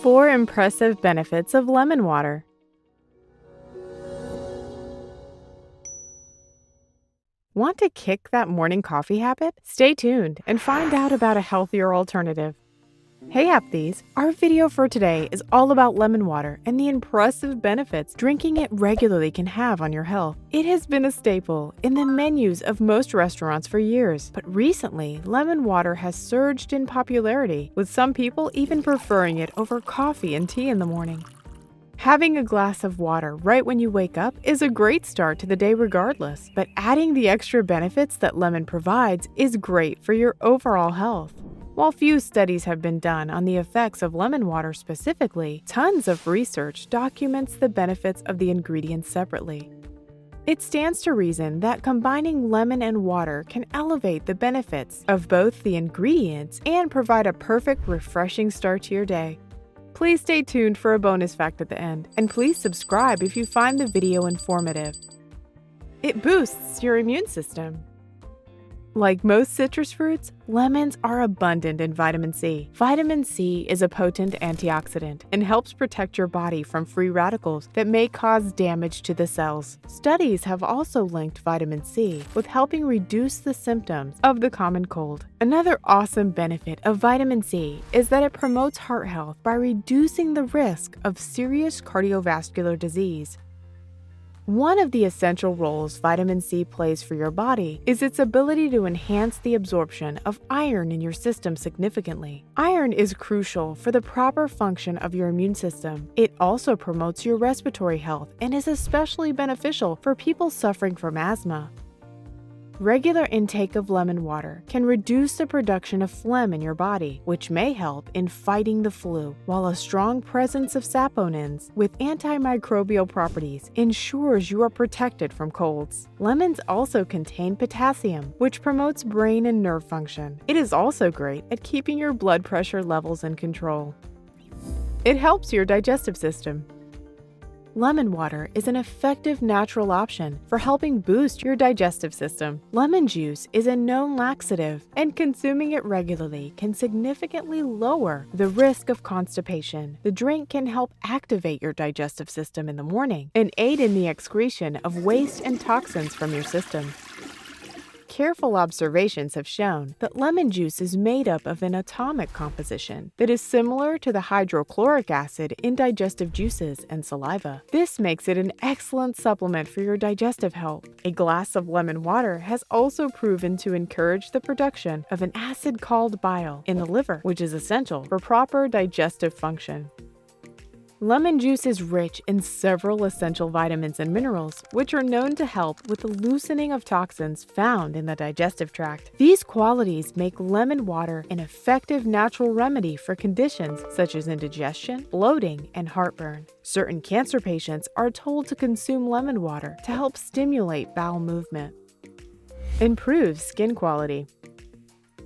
4 impressive benefits of lemon water. Want to kick that morning coffee habit? Stay tuned and find out about a healthier alternative. Hey Hapthies! Our video for today is all about lemon water and the impressive benefits drinking it regularly can have on your health. It has been a staple in the menus of most restaurants for years, but recently, lemon water has surged in popularity, with some people even preferring it over coffee and tea in the morning. Having a glass of water right when you wake up is a great start to the day regardless, but adding the extra benefits that lemon provides is great for your overall health. While few studies have been done on the effects of lemon water specifically, tons of research documents the benefits of the ingredients separately. It stands to reason that combining lemon and water can elevate the benefits of both the ingredients and provide a perfect, refreshing start to your day. Please stay tuned for a bonus fact at the end, and please subscribe if you find the video informative. It boosts your immune system. Like most citrus fruits, lemons are abundant in vitamin C. Vitamin C is a potent antioxidant and helps protect your body from free radicals that may cause damage to the cells. Studies have also linked vitamin C with helping reduce the symptoms of the common cold. Another awesome benefit of vitamin C is that it promotes heart health by reducing the risk of serious cardiovascular disease. One of the essential roles vitamin C plays for your body is its ability to enhance the absorption of iron in your system significantly. Iron is crucial for the proper function of your immune system. It also promotes your respiratory health and is especially beneficial for people suffering from asthma. Regular intake of lemon water can reduce the production of phlegm in your body, which may help in fighting the flu, while a strong presence of saponins with antimicrobial properties ensures you are protected from colds. Lemons also contain potassium, which promotes brain and nerve function. It is also great at keeping your blood pressure levels in control. It helps your digestive system. Lemon water is an effective natural option for helping boost your digestive system. Lemon juice is a known laxative, and consuming it regularly can significantly lower the risk of constipation. The drink can help activate your digestive system in the morning and aid in the excretion of waste and toxins from your system. Careful observations have shown that lemon juice is made up of an atomic composition that is similar to the hydrochloric acid in digestive juices and saliva. This makes it an excellent supplement for your digestive health. A glass of lemon water has also proven to encourage the production of an acid called bile in the liver, which is essential for proper digestive function. Lemon juice is rich in several essential vitamins and minerals, which are known to help with the loosening of toxins found in the digestive tract. These qualities make lemon water an effective natural remedy for conditions such as indigestion, bloating, and heartburn. Certain cancer patients are told to consume lemon water to help stimulate bowel movement. Improves skin quality.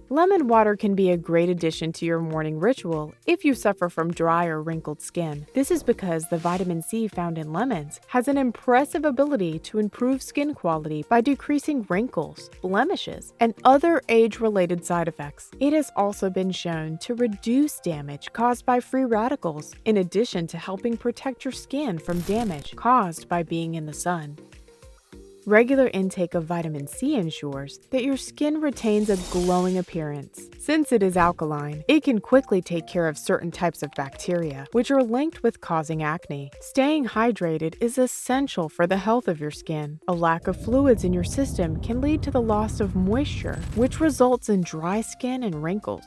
Lemon water can be a great addition to your morning ritual if you suffer from dry or wrinkled skin. This is because the vitamin C found in lemons has an impressive ability to improve skin quality by decreasing wrinkles, blemishes, and other age-related side effects. It has also been shown to reduce damage caused by free radicals, in addition to helping protect your skin from damage caused by being in the sun. Regular intake of vitamin C ensures that your skin retains a glowing appearance. Since it is alkaline, it can quickly take care of certain types of bacteria, which are linked with causing acne. Staying hydrated is essential for the health of your skin. A lack of fluids in your system can lead to the loss of moisture, which results in dry skin and wrinkles.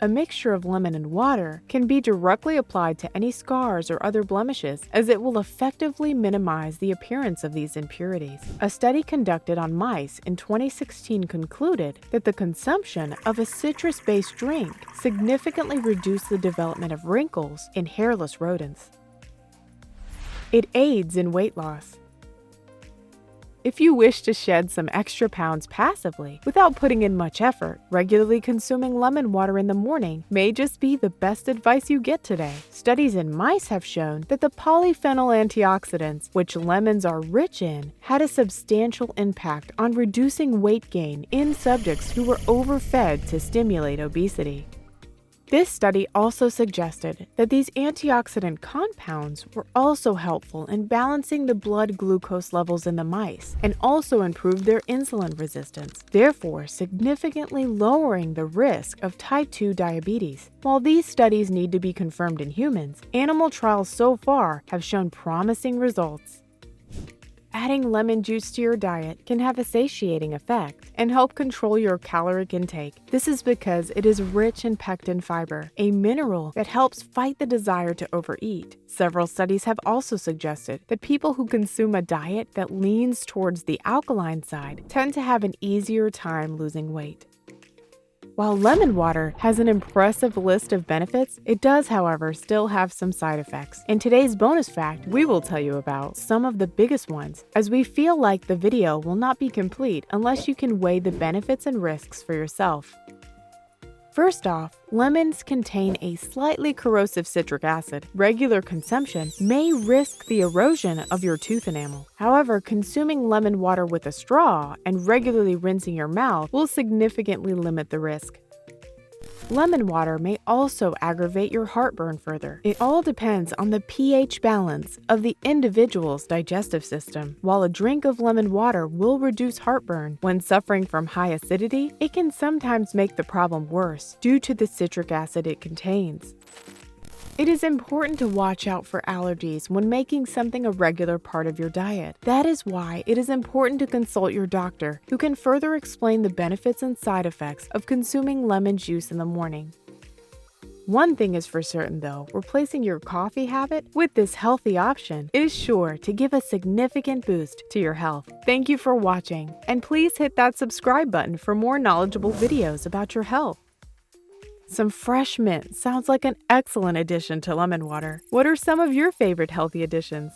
A mixture of lemon and water can be directly applied to any scars or other blemishes, as it will effectively minimize the appearance of these impurities. A study conducted on mice in 2016 concluded that the consumption of a citrus-based drink significantly reduced the development of wrinkles in hairless rodents. It aids in weight loss. If you wish to shed some extra pounds passively without putting in much effort, regularly consuming lemon water in the morning may just be the best advice you get today. Studies in mice have shown that the polyphenol antioxidants, which lemons are rich in, had a substantial impact on reducing weight gain in subjects who were overfed to stimulate obesity. This study also suggested that these antioxidant compounds were also helpful in balancing the blood glucose levels in the mice and also improved their insulin resistance, therefore significantly lowering the risk of type 2 diabetes. While these studies need to be confirmed in humans, animal trials so far have shown promising results. Adding lemon juice to your diet can have a satiating effect and help control your caloric intake. This is because it is rich in pectin fiber, a mineral that helps fight the desire to overeat. Several studies have also suggested that people who consume a diet that leans towards the alkaline side tend to have an easier time losing weight. While lemon water has an impressive list of benefits, it does, however, still have some side effects. In today's bonus fact, we will tell you about some of the biggest ones, as we feel like the video will not be complete unless you can weigh the benefits and risks for yourself. First off, lemons contain a slightly corrosive citric acid. Regular consumption may risk the erosion of your tooth enamel. However, consuming lemon water with a straw and regularly rinsing your mouth will significantly limit the risk. Lemon water may also aggravate your heartburn further. It all depends on the pH balance of the individual's digestive system. While a drink of lemon water will reduce heartburn, when suffering from high acidity, it can sometimes make the problem worse due to the citric acid it contains. It is important to watch out for allergies when making something a regular part of your diet. That is why it is important to consult your doctor, who can further explain the benefits and side effects of consuming lemon juice in the morning. One thing is for certain though, replacing your coffee habit with this healthy option is sure to give a significant boost to your health. Thank you for watching, and please hit that subscribe button for more knowledgeable videos about your health. Some fresh mint sounds like an excellent addition to lemon water. What are some of your favorite healthy additions?